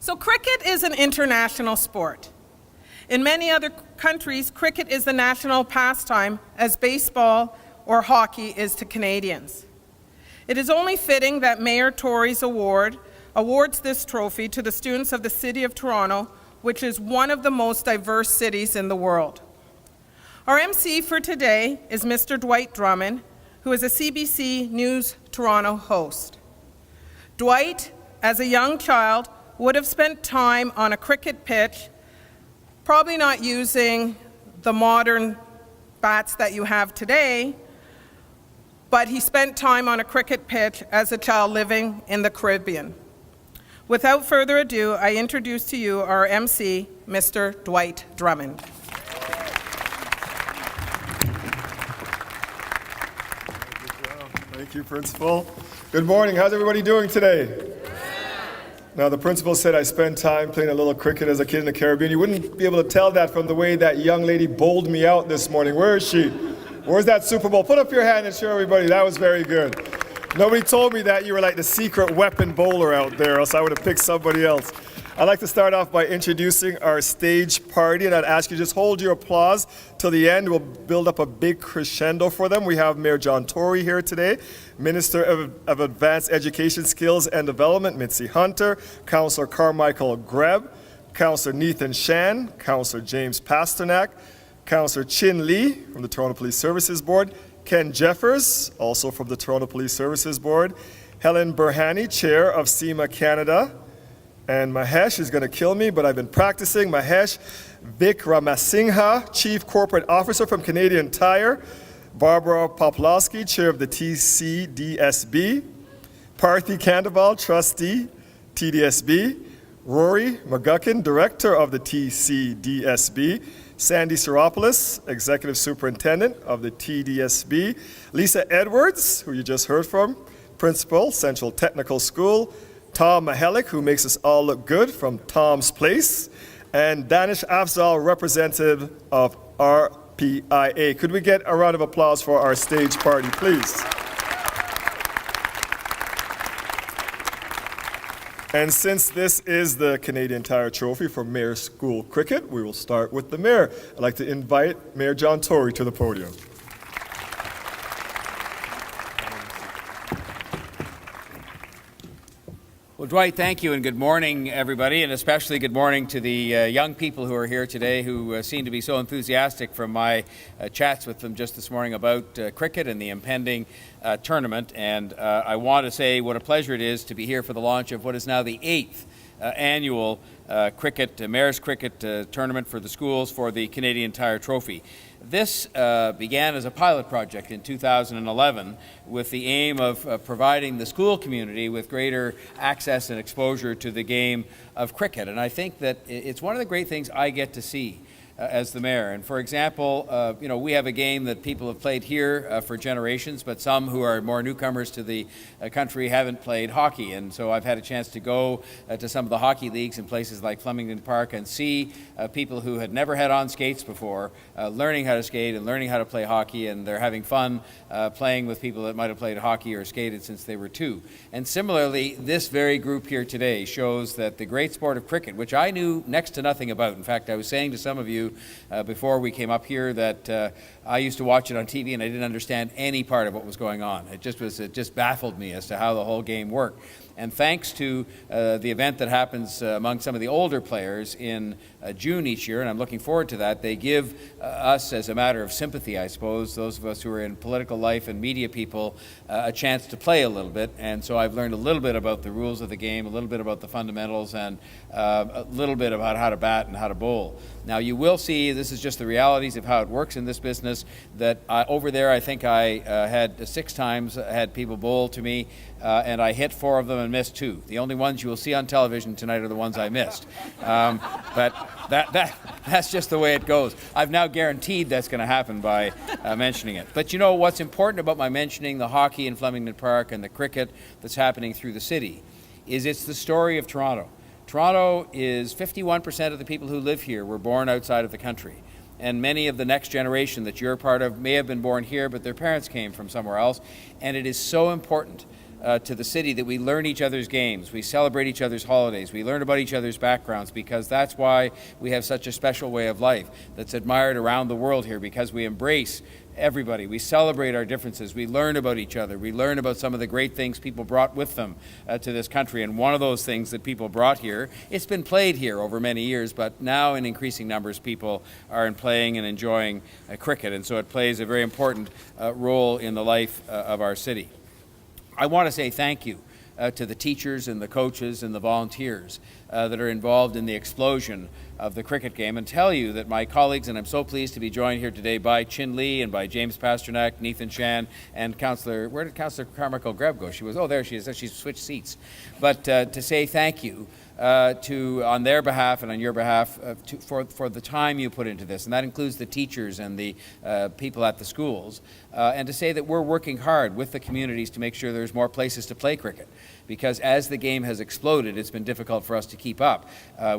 So cricket is an international sport. In many other countries, cricket is the national pastime as baseball or hockey is to Canadians. It is only fitting that Mayor Tory's award awards this trophy to the students of the City of Toronto, which is one of the most diverse cities in the world. Our MC for today is Mr. Dwight Drummond, who is a CBC News Toronto host. Dwight, as a young child, would have spent time on a cricket pitch, probably not using the modern bats that you have today, but he spent time on a cricket pitch as a child living in the Caribbean. Without further ado, I introduce to you our MC, Mr. Dwight Drummond. Thank you, Principal. Good morning. How's everybody doing today? Now, the principal said I spent time playing a little cricket as a kid in the Caribbean. You wouldn't be able to tell that from the way that young lady bowled me out this morning. Where is she? Where's that Super Bowl? Put up your hand and show everybody. That was very good. Nobody told me that you were like the secret weapon bowler out there, else I would have picked somebody else. I'd like to start off by introducing our stage party, and I'd ask you to just hold your applause till the end. We'll build up a big crescendo for them. We have Mayor John Tory here today, Minister of Advanced Education Skills and Development, Mitzi Hunter, Councillor Carmichael Greb, Councillor Nathan Shan, Councillor James Pasternak, Councillor Chin Lee from the Toronto Police Services Board, Ken Jeffers, also from the Toronto Police Services Board, Helen Burhani, Chair of SEMA Canada, and Mahesh is going to kill me, but I've been practicing. Mahesh Vikramasinghe, Chief Corporate Officer from Canadian Tire, Barbara Poplowski, Chair of the TCDSB, Parthi Kandaval, Trustee, TDSB, Rory McGuckin, Director of the TCDSB, Sandy Seropoulos, Executive Superintendent of the TDSB, Lisa Edwards, who you just heard from, Principal, Central Technical School, Tom Mahalik, who makes us all look good from Tom's Place, and Danish Afzal, representative of RPIA. Could we get a round of applause for our stage party, please? And since this is the Canadian Tire Trophy for Mayor's School Cricket, we will start with the Mayor. I'd like to invite Mayor John Tory to the podium. Well, Dwight, thank you, and good morning, everybody, and especially good morning to the young people who are here today who seem to be so enthusiastic from my chats with them just this morning about cricket and the impending tournament. And I want to say what a pleasure it is to be here for the launch of what is now the 8th annual Mayor's Cricket Tournament for the schools for the Canadian Tire Trophy. This began as a pilot project in 2011 with the aim of providing the school community with greater access and exposure to the game of cricket. And I think that it's one of the great things I get to see as the mayor. And for example, we have a game that people have played here for generations, but some who are more newcomers to the country haven't played hockey. And so I've had a chance to go to some of the hockey leagues in places like Flemington Park and see people who had never had on skates before learning how to skate and learning how to play hockey, and they're having fun playing with people that might have played hockey or skated since they were 2. And similarly, this very group here today shows that the great sport of cricket, which I knew next to nothing about. In fact, I was saying to some of you before we came up here that I used to watch it on TV and I didn't understand any part of what was going on. It just baffled me as to how the whole game worked. And thanks to the event that happens among some of the older players in June each year, and I'm looking forward to that, they give us, as a matter of sympathy, I suppose, those of us who are in political life and media people, a chance to play a little bit. And so I've learned a little bit about the rules of the game, a little bit about the fundamentals, and a little bit about how to bat and how to bowl. Now, you will see, this is just the realities of how it works in this business, that over there I think I had 6 times had people bowl to me, and I hit 4 of them and missed 2. The only ones you will see on television tonight are the ones I missed. But that's just the way it goes. I've now guaranteed that's going to happen by mentioning it. But you know what's important about my mentioning the hockey in Flemington Park and the cricket that's happening through the city is it's the story of Toronto. Toronto is 51% of the people who live here were born outside of the country. And many of the next generation that you're part of may have been born here, but their parents came from somewhere else. And it is so important to the city that we learn each other's games, we celebrate each other's holidays, we learn about each other's backgrounds, because that's why we have such a special way of life that's admired around the world here, because we embrace everybody. We celebrate our differences. We learn about each other. We learn about some of the great things people brought with them to this country. And one of those things that people brought here, it's been played here over many years, but now in increasing numbers people are playing and enjoying cricket. And so it plays a very important role in the life of our city. I want to say thank you to the teachers and the coaches and the volunteers that are involved in the explosion of the cricket game, and tell you that my colleagues, and I'm so pleased to be joined here today by Chin Lee and by James Pasternak, Nathan Shan, and where did Councillor Carmichael Greb go? There she is. She's switched seats. But to say thank you on their behalf and on your behalf for the time you put into this, and that includes the teachers and the people at the schools, and to say that we're working hard with the communities to make sure there's more places to play cricket, because as the game has exploded, it's been difficult for us to keep up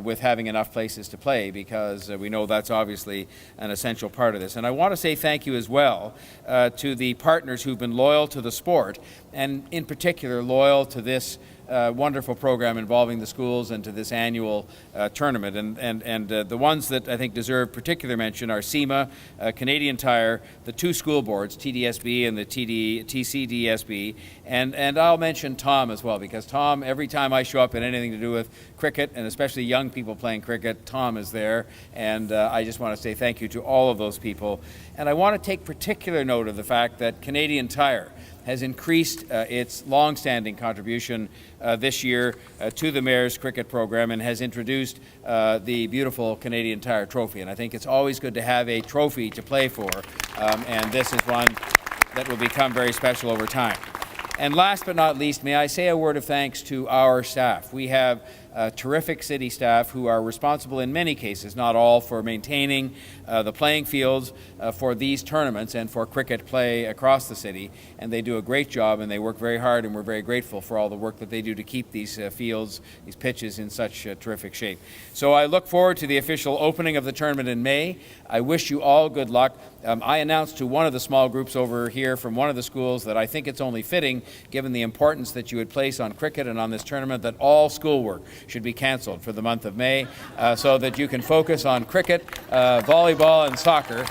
with having enough places to play, because we know that's obviously an essential part of this. And I want to say thank you as well to the partners who've been loyal to the sport, and in particular loyal to this wonderful program involving the schools and to this annual tournament. And the ones that I think deserve particular mention are SEMA, Canadian Tire, the two school boards, TDSB and the TCDSB, and I'll mention Tom as well, because Tom, every time I show up in anything to do with cricket, and especially young people playing cricket, Tom is there, and I just want to say thank you to all of those people. And I want to take particular note of the fact that Canadian Tire has increased its long-standing contribution this year to the Mayor's cricket program, and has introduced the beautiful Canadian Tire Trophy. And I think it's always good to have a trophy to play for, and this is one that will become very special over time. And last but not least, may I say a word of thanks to our staff. We have terrific city staff who are responsible in many cases, not all, for maintaining the playing fields for these tournaments and for cricket play across the city. And they do a great job, and they work very hard, and we're very grateful for all the work that they do to keep these fields, these pitches in such terrific shape. So I look forward to the official opening of the tournament in May. I wish you all good luck. I announced to one of the small groups over here from one of the schools that I think it's only fitting, given the importance that you would place on cricket and on this tournament, that all schoolwork should be canceled for the month of May, so that you can focus on cricket, volleyball, and soccer.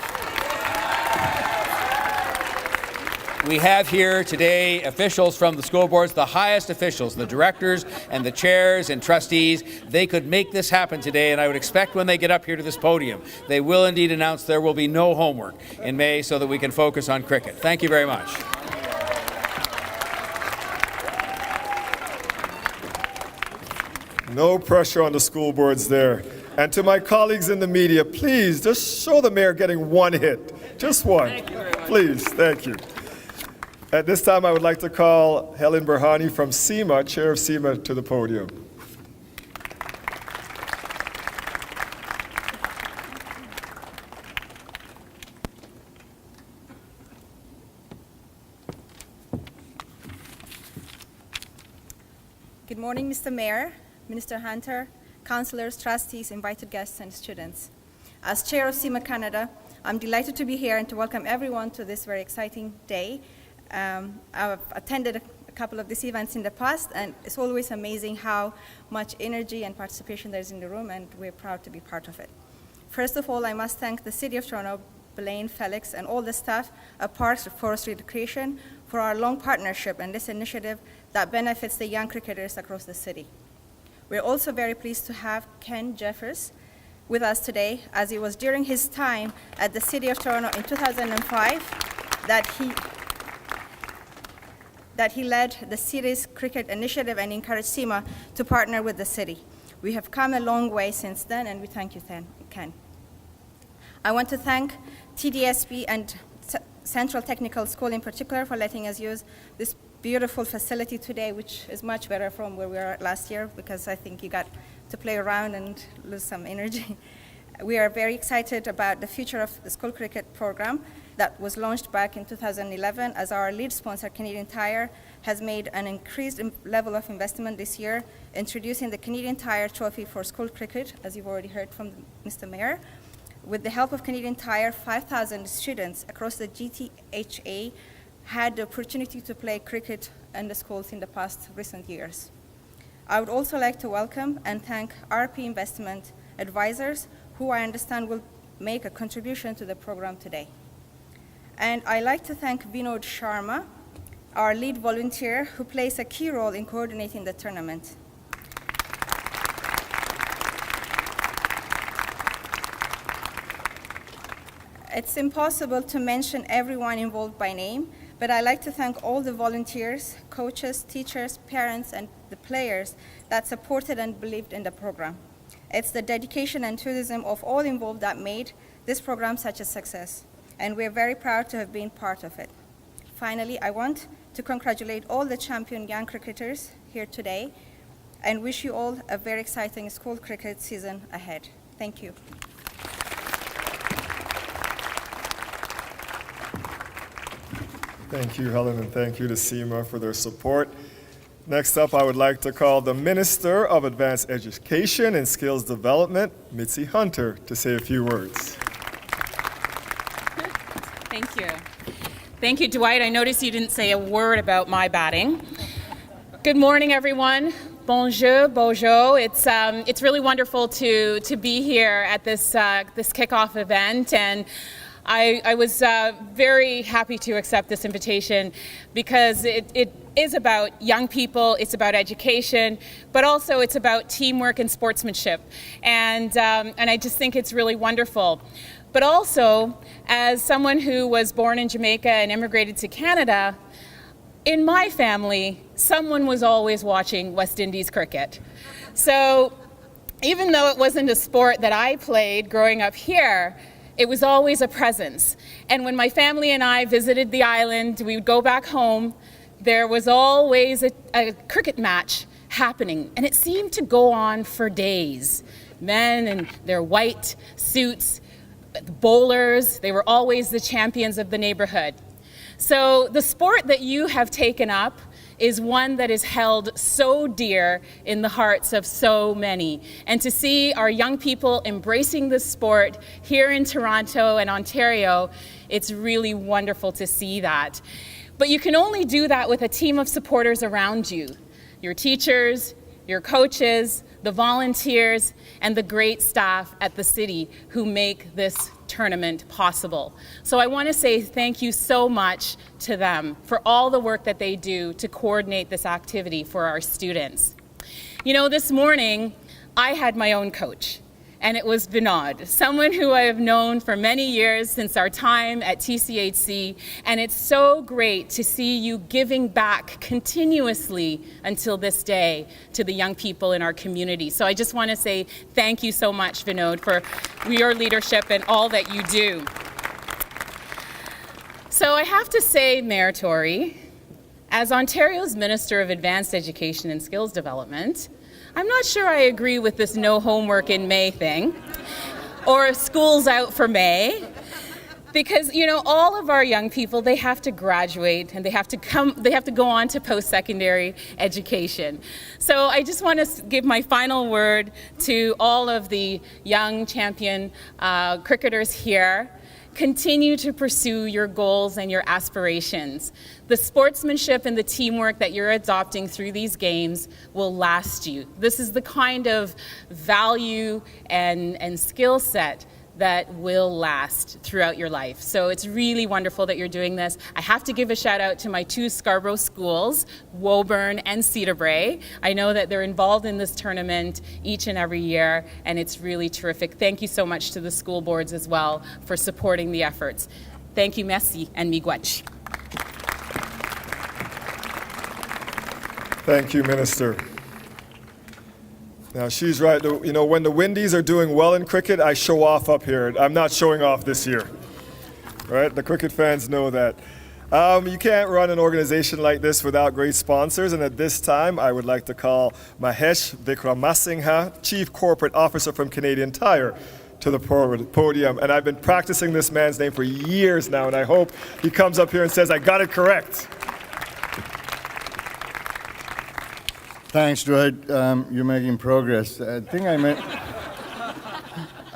We have here today officials from the school boards, the highest officials, the directors and the chairs and trustees. They could make this happen today, and I would expect when they get up here to this podium, they will indeed announce there will be no homework in May, so that we can focus on cricket. Thank you very much. No pressure on the school boards there. And to my colleagues in the media, please just show the mayor getting one hit. Just one. Thank you very much. Please, thank you. At this time, I would like to call Helen Berhani from SEMA, Chair of SEMA, to the podium. Good morning, Mr. Mayor, Minister Hunter, councillors, trustees, invited guests, and students. As Chair of SEMA Canada, I'm delighted to be here and to welcome everyone to this very exciting day. I've attended a couple of these events in the past, and it's always amazing how much energy and participation there is in the room, and we're proud to be part of it. First of all, I must thank the City of Toronto, Blaine, Felix, and all the staff of Parks, Forestry, Recreation for our long partnership and this initiative that benefits the young cricketers across the city. We're also very pleased to have Ken Jeffers with us today, as it was during his time at the City of Toronto in 2005 that he led the city's cricket initiative and encouraged SEMA to partner with the city. We have come a long way since then, and we thank you, Ken. I want to thank TDSB and Central Technical School in particular for letting us use this beautiful facility today, which is much better from where we were last year, because I think you got to play around and lose some energy. We are very excited about the future of the school cricket program that was launched back in 2011, as our lead sponsor, Canadian Tire, has made an increased level of investment this year, introducing the Canadian Tire Trophy for school cricket, as you've already heard from Mr. Mayor. With the help of Canadian Tire, 5,000 students across the GTHA had the opportunity to play cricket in the schools in the past recent years. I would also like to welcome and thank RP Investment Advisors, who I understand will make a contribution to the program today. And I'd like to thank Vinod Sharma, our lead volunteer, who plays a key role in coordinating the tournament. It's impossible to mention everyone involved by name, but I'd like to thank all the volunteers, coaches, teachers, parents, and the players that supported and believed in the program. It's the dedication and enthusiasm of all involved that made this program such a success, and we're very proud to have been part of it. Finally, I want to congratulate all the champion young cricketers here today and wish you all a very exciting school cricket season ahead. Thank you. Thank you, Helen, and thank you to SEMA for their support. Next up, I would like to call the Minister of Advanced Education and Skills Development, Mitzi Hunter, to say a few words. Thank you. Thank you, Dwight. I noticed you didn't say a word about my batting. Good morning, everyone. Bonjour, bonjour. It's really wonderful to be here at this kickoff event, and I was very happy to accept this invitation because it is about young people, it's about education, but also it's about teamwork and sportsmanship, and I just think it's really wonderful. But also, as someone who was born in Jamaica and immigrated to Canada, in my family, someone was always watching West Indies cricket. So even though it wasn't a sport that I played growing up here, it was always a presence. And when my family and I visited the island, we would go back home, there was always a cricket match happening. And it seemed to go on for days. Men in their white suits, the bowlers, they were always the champions of the neighborhood. So the sport that you have taken up is one that is held so dear in the hearts of so many. And to see our young people embracing this sport here in Toronto and Ontario, it's really wonderful to see that. But you can only do that with a team of supporters around you, your teachers, your coaches, the volunteers, and the great staff at the city who make this tournament possible. So I want to say thank you so much to them for all the work that they do to coordinate this activity for our students. You know, this morning I had my own coach, and it was Vinod, someone who I have known for many years since our time at TCHC, and it's so great to see you giving back continuously until this day to the young people in our community. So I just want to say thank you so much, Vinod, for your leadership and all that you do. So I have to say, Mayor Tory, as Ontario's Minister of Advanced Education and Skills Development, I'm not sure I agree with this no homework in May thing, or schools out for May, because, you know, all of our young people, they have to graduate and they have to go on to post-secondary education. So I just want to give my final word to all of the young champion cricketers here. Continue to pursue your goals and your aspirations. The sportsmanship and the teamwork that you're adopting through these games will last you. This is the kind of value and skill set that will last throughout your life. So it's really wonderful that you're doing this. I have to give a shout out to my two Scarborough schools, Woburn and Cedar Brae. I know that they're involved in this tournament each and every year, and it's really terrific. Thank you so much to the school boards as well for supporting the efforts. Thank you, merci, and miigwech. Thank you, Minister. Now, she's right. You know, when the Windies are doing well in cricket, I show off up here. I'm not showing off this year. Right? The cricket fans know that. You can't run an organization like this without great sponsors, and at this time, I would like to call Mahesh Vikramasinghe, Chief Corporate Officer from Canadian Tire, to the podium. And I've been practicing this man's name for years now, and I hope he comes up here and says, I got it correct. Thanks, Dwight. You're making progress. I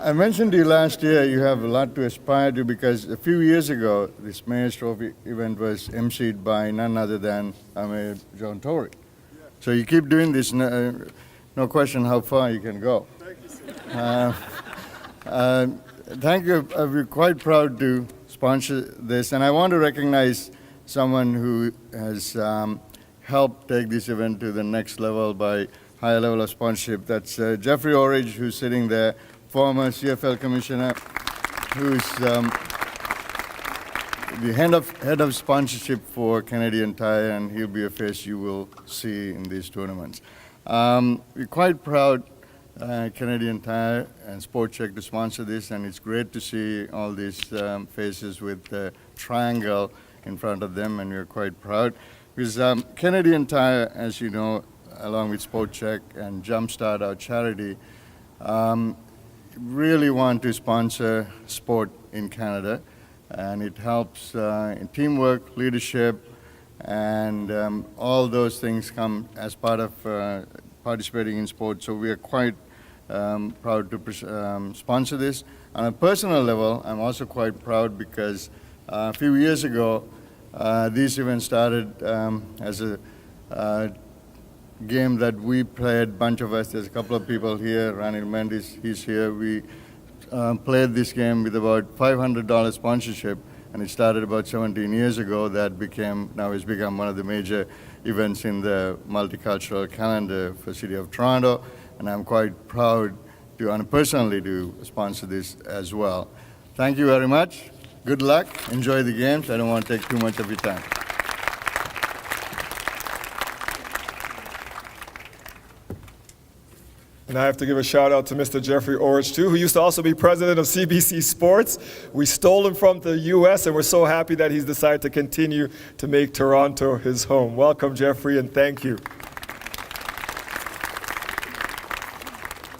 I mentioned to you last year you have a lot to aspire to because a few years ago this Mayor's Trophy event was emceed by none other than Mayor John Tory. So you keep doing this, no question how far you can go. Thank you, sir. Thank you. We're quite proud to sponsor this, and I want to recognize someone who has helped take this event to the next level by higher level of sponsorship. That's Jeffrey Orridge, who's sitting there, former CFL commissioner, who's the head of sponsorship for Canadian Tire, and he'll be a face you will see in these tournaments. We're quite proud, Canadian Tire and SportCheck, to sponsor this, and it's great to see all these faces with the triangle in front of them, and we're quite proud. Because Canadian Tire, as you know, along with SportCheck and Jumpstart, our charity, really want to sponsor sport in Canada, and it helps in teamwork, leadership, and all those things come as part of participating in sport. So we are quite proud to sponsor this. On a personal level, I'm also quite proud because a few years ago, these events started as a game that we played, bunch of us. There's a couple of people here. Ranil Mendes, he's here. We played this game with about $500 sponsorship, and it started about 17 years ago. That now has become one of the major events in the multicultural calendar for the City of Toronto, and I'm quite proud to personally to sponsor this as well. Thank you very much. Good luck. Enjoy the games. I don't want to take too much of your time. And I have to give a shout out to Mr. Jeffrey Orridge, too, who used to also be president of CBC Sports. We stole him from the U.S., and we're so happy that he's decided to continue to make Toronto his home. Welcome, Jeffrey, and thank you.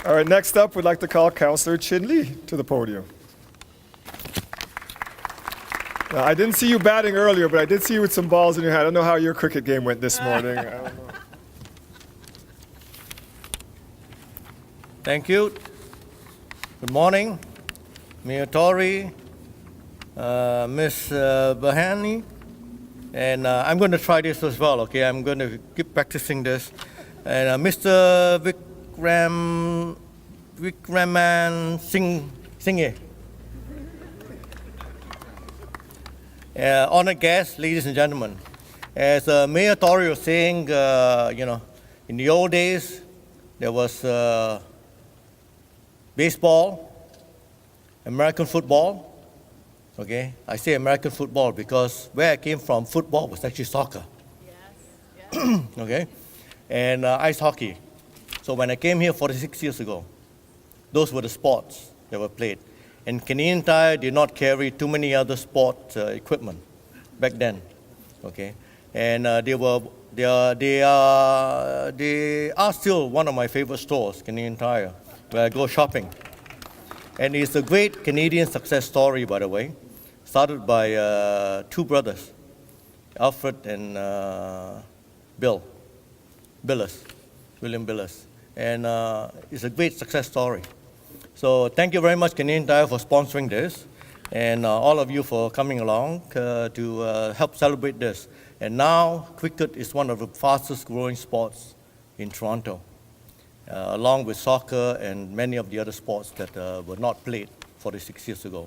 All right, next up, we'd like to call Councillor Chin Lee to the podium. Now, I didn't see you batting earlier, but I did see you with some balls in your hand. I don't know how your cricket game went this morning. I don't know. Thank you. Good morning, Mayor Tory, Ms. Bahani, and I'm going to try this as well, okay? I'm going to keep practicing this. And Mr. Vikraman Singh. Honored guests, ladies and gentlemen, as Mayor Tory was saying, in the old days, there was baseball, American football, okay? I say American football because where I came from, football was actually soccer. Yes. Okay? And ice hockey. So when I came here 46 years ago, those were the sports that were played. And Canadian Tire did not carry too many other sport equipment back then, okay? And they are still one of my favorite stores, Canadian Tire, where I go shopping. And it's a great Canadian success story, by the way, started by two brothers, Alfred and William Billis. And it's a great success story. So thank you very much, Canadian Tire, for sponsoring this, and all of you for coming along to help celebrate this. And now, cricket is one of the fastest growing sports in Toronto, along with soccer and many of the other sports that were not played 46 years ago.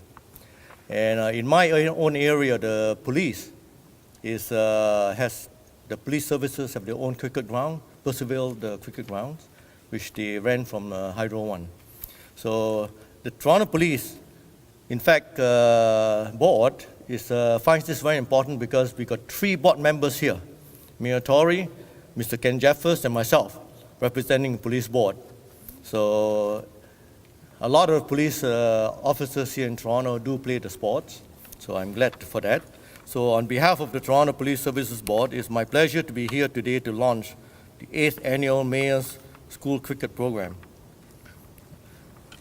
And in my own area, the police the police services have their own cricket ground, Percival the cricket grounds, which they ran from Hydro One. So the Toronto Police, in fact, board finds this very important because we got 3 board members here, Mayor Tory, Mr. Ken Jeffers, and myself, representing the police board. So a lot of police officers here in Toronto do play the sports, so I'm glad for that. So on behalf of the Toronto Police Services Board, it's my pleasure to be here today to launch the 8th annual Mayor's School Cricket Program.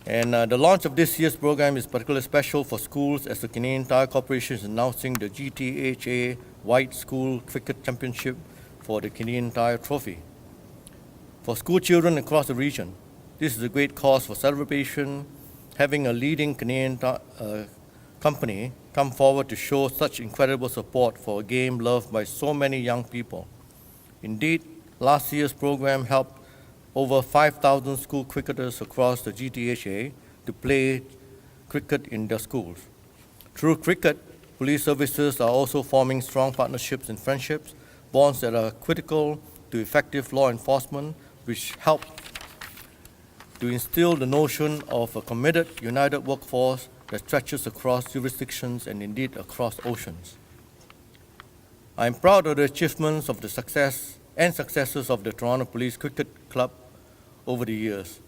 And the launch of this year's program is particularly special for schools as the Canadian Tire Corporation is announcing the GTHA White School Cricket Championship for the Canadian Tire Trophy. For school children across the region, this is a great cause for celebration having a leading Canadian company come forward to show such incredible support for a game loved by so many young people. Indeed, last year's program helped over 5,000 school cricketers across the GTHA to play cricket in their schools. Through cricket, police services are also forming strong partnerships and friendships, bonds that are critical to effective law enforcement, which help to instill the notion of a committed, united workforce that stretches across jurisdictions and indeed across oceans. I am proud of the achievements of the successes of the Toronto Police Cricket Club over the years.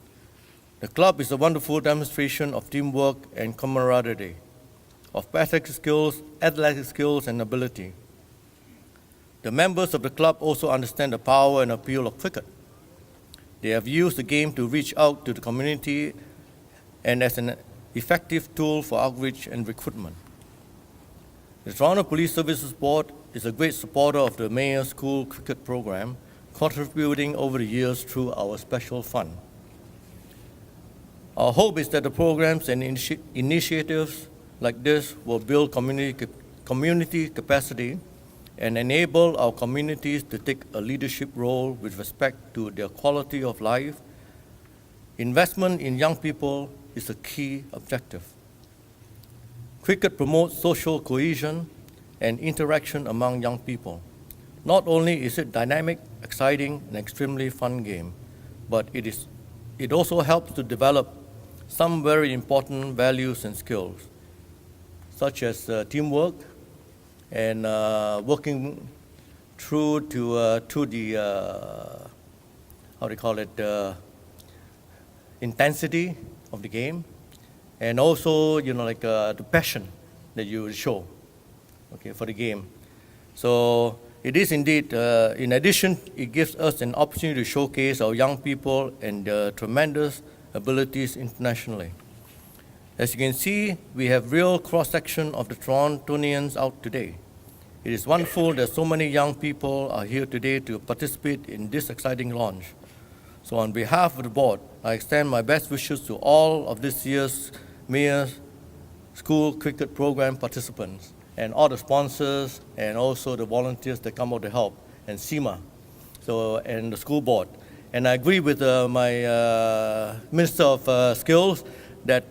The club is a wonderful demonstration of teamwork and camaraderie, of athletic skills and ability. The members of the club also understand the power and appeal of cricket. They have used the game to reach out to the community and as an effective tool for outreach and recruitment. The Toronto Police Services Board is a great supporter of the Mayor's School Cricket Program, contributing over the years through our special fund. Our hope is that the programs and initiatives like this will build community capacity and enable our communities to take a leadership role with respect to their quality of life. Investment in young people is a key objective. Cricket promotes social cohesion and interaction among young people. Not only is it dynamic, exciting, and extremely fun game, but it also helps to develop some very important values and skills, such as teamwork and working through the how do you call it, intensity of the game, and also the passion that you show, okay, for the game. So it is indeed, in addition, it gives us an opportunity to showcase our young people and their tremendous abilities internationally. As you can see, we have real cross-section of the Torontonians out today. It is wonderful that so many young people are here today to participate in this exciting launch. So on behalf of the board, I extend my best wishes to all of this year's Mayor's School Cricket Program participants and all the sponsors and also the volunteers that come out to help, and CIMA, and the school board. And I agree with my Minister of Skills that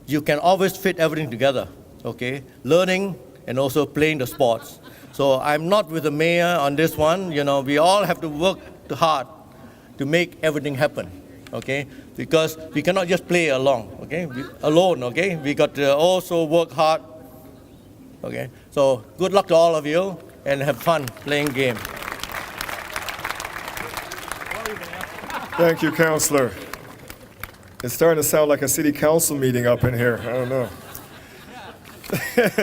you can always fit everything together, okay? Learning and also playing the sports. So I'm not with the mayor on this one. We all have to work hard to make everything happen, okay? Because we cannot just play alone, okay? Alone, okay? We got to also work hard, okay? So good luck to all of you and have fun playing game. Thank you, Councillor. It's starting to sound like a city council meeting up in here. I don't know.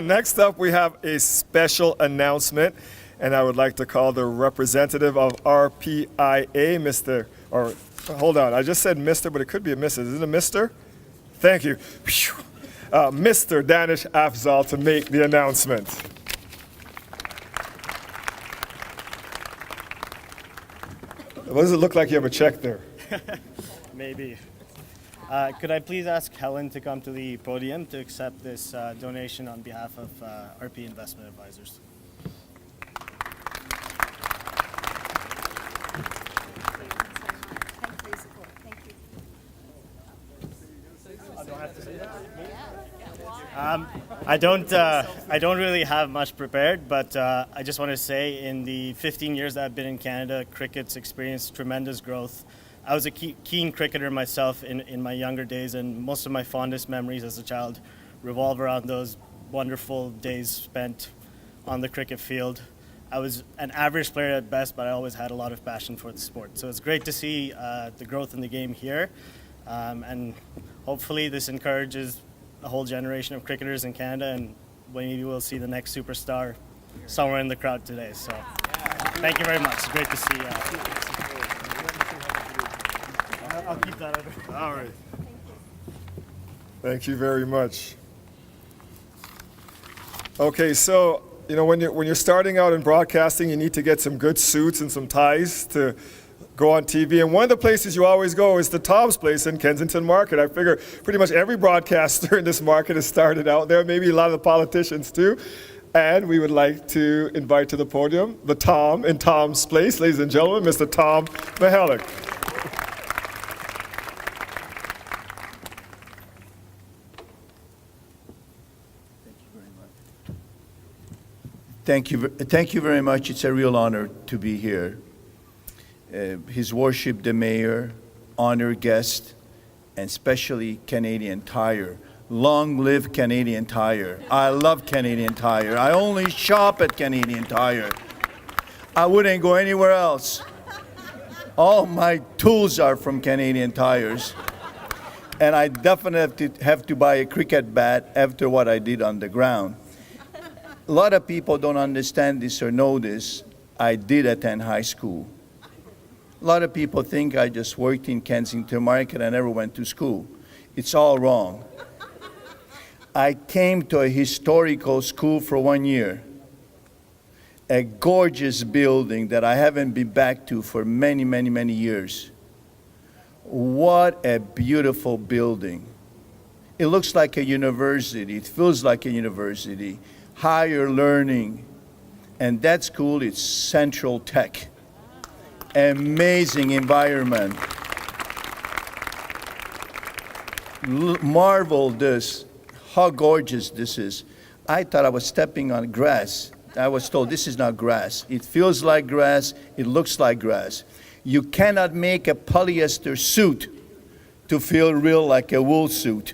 Next up, we have a special announcement, and I would like to call the representative of RPIA, hold on, I just said Mr., but it could be a Mrs. Is it a Mr.? Thank you. Mr. Danish Afzal to make the announcement. What does it look like you have a check there? Maybe. Could I please ask Helen to come to the podium to accept this donation on behalf of RP Investment Advisors? I don't have to say that. I don't really have much prepared, but I just want to say in the 15 years that I've been in Canada, cricket's experienced tremendous growth. I was a keen cricketer myself in my younger days, and most of my fondest memories as a child revolve around those wonderful days spent on the cricket field. I was an average player at best, but I always had a lot of passion for the sport. So it's great to see the growth in the game here, and hopefully this encourages a whole generation of cricketers in Canada, and maybe we'll see the next superstar somewhere in the crowd today. So thank you very much. It's great to see. I'll keep that over. All right. Thank you very much. Okay, so when you're starting out in broadcasting, you need to get some good suits and some ties to go on TV. And one of the places you always go is the Tom's Place in Kensington Market. I figure pretty much every broadcaster in this market has started out there, maybe a lot of the politicians too. And we would like to invite to the podium the Tom in Tom's Place, ladies and gentlemen, Mr. Tom Mihalik. Thank you very much. It's a real honor to be here. His Worship the Mayor, honored guest, and especially Canadian Tire. Long live Canadian Tire. I love Canadian Tire. I only shop at Canadian Tire. I wouldn't go anywhere else. All my tools are from Canadian Tires. And I definitely have to buy a cricket bat after what I did on the ground. A lot of people don't understand this or know this. I did attend high school. A lot of people think I just worked in Kensington Market and never went to school. It's all wrong. I came to a historical school for 1 year. A gorgeous building that I haven't been back to for many, many, many years. What a beautiful building. It looks like a university. It feels like a university. Higher learning. And that school is Central Tech. Amazing environment. Marvel this, how gorgeous this is. I thought I was stepping on grass. I was told this is not grass. It feels like grass, it looks like grass. You cannot make a polyester suit to feel real like a wool suit.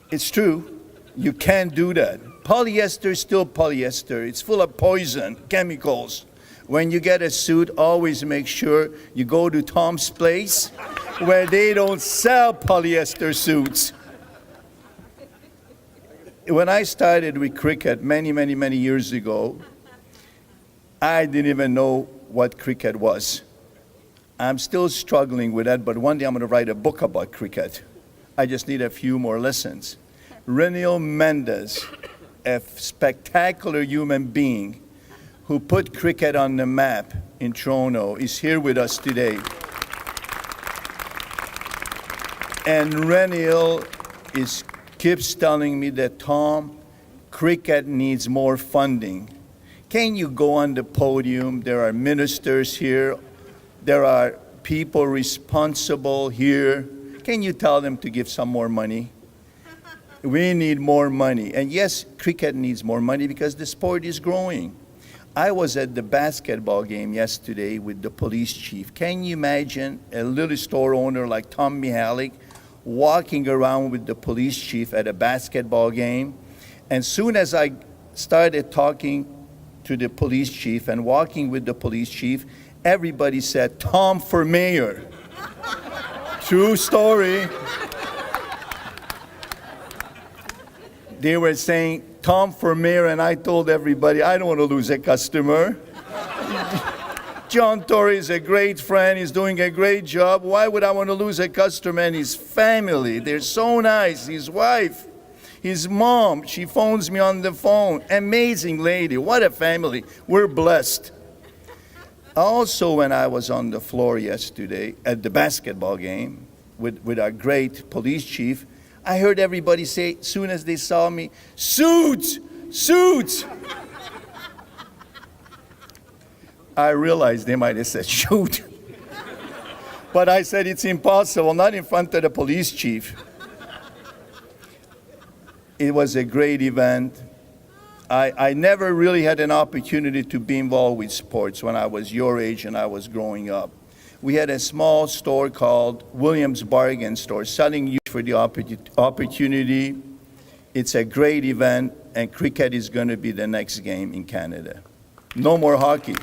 It's true. You can't do that. Polyester is still polyester. It's full of poison, chemicals. When you get a suit, always make sure you go to Tom's Place where they don't sell polyester suits. When I started with cricket many, many, many years ago, I didn't even know what cricket was. I'm still struggling with that, but one day I'm going to write a book about cricket. I just need a few more lessons. Reniel Mendes, a spectacular human being who put cricket on the map in Toronto, is here with us today. And Reniel keeps telling me that, Tom, cricket needs more funding. Can you go on the podium? There are ministers here. There are people responsible here. Can you tell them to give some more money? We need more money. And yes, cricket needs more money because the sport is growing. I was at the basketball game yesterday with the police chief. Can you imagine a little store owner like Tom Mihalik walking around with the police chief at a basketball game? And soon as I started talking to the police chief and walking with the police chief, everybody said, Tom for mayor. True story. They were saying, Tom for mayor, and I told everybody, I don't want to lose a customer. John Tory is a great friend. He's doing a great job. Why would I want to lose a customer? And his family, they're so nice. His wife, his mom, she phones me on the phone. Amazing lady. What a family. We're blessed. Also, when I was on the floor yesterday at the basketball game with our great police chief, I heard everybody say, as soon as they saw me, suits, suits. I realized they might have said, shoot. But I said, it's impossible, not in front of the police chief. It was a great event. I never really had an opportunity to be involved with sports when I was your age and I was growing up. We had a small store called Williams Bargain Store, selling youth for the opportunity. It's a great event, and cricket is going to be the next game in Canada. No more hockey.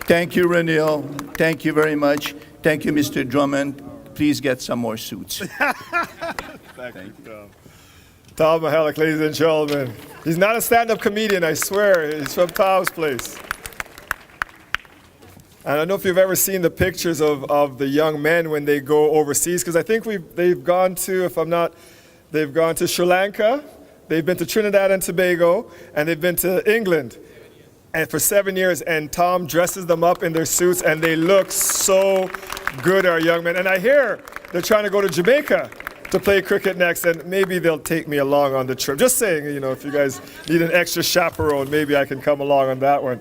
Thank you, Reniel. Thank you very much. Thank you, Mr. Drummond. Please get some more suits. Thank you, Tom. Tom Mihalik, ladies and gentlemen. He's not a stand-up comedian, I swear. He's from Tom's Place. And I don't know if you've ever seen the pictures of the young men when they go overseas, because I think they've gone to Sri Lanka, they've been to Trinidad and Tobago, and they've been to England. And for 7 years, and Tom dresses them up in their suits, and they look so good, our young men. And I hear they're trying to go to Jamaica to play cricket next, and maybe they'll take me along on the trip. Just saying, if you guys need an extra chaperone, maybe I can come along on that one.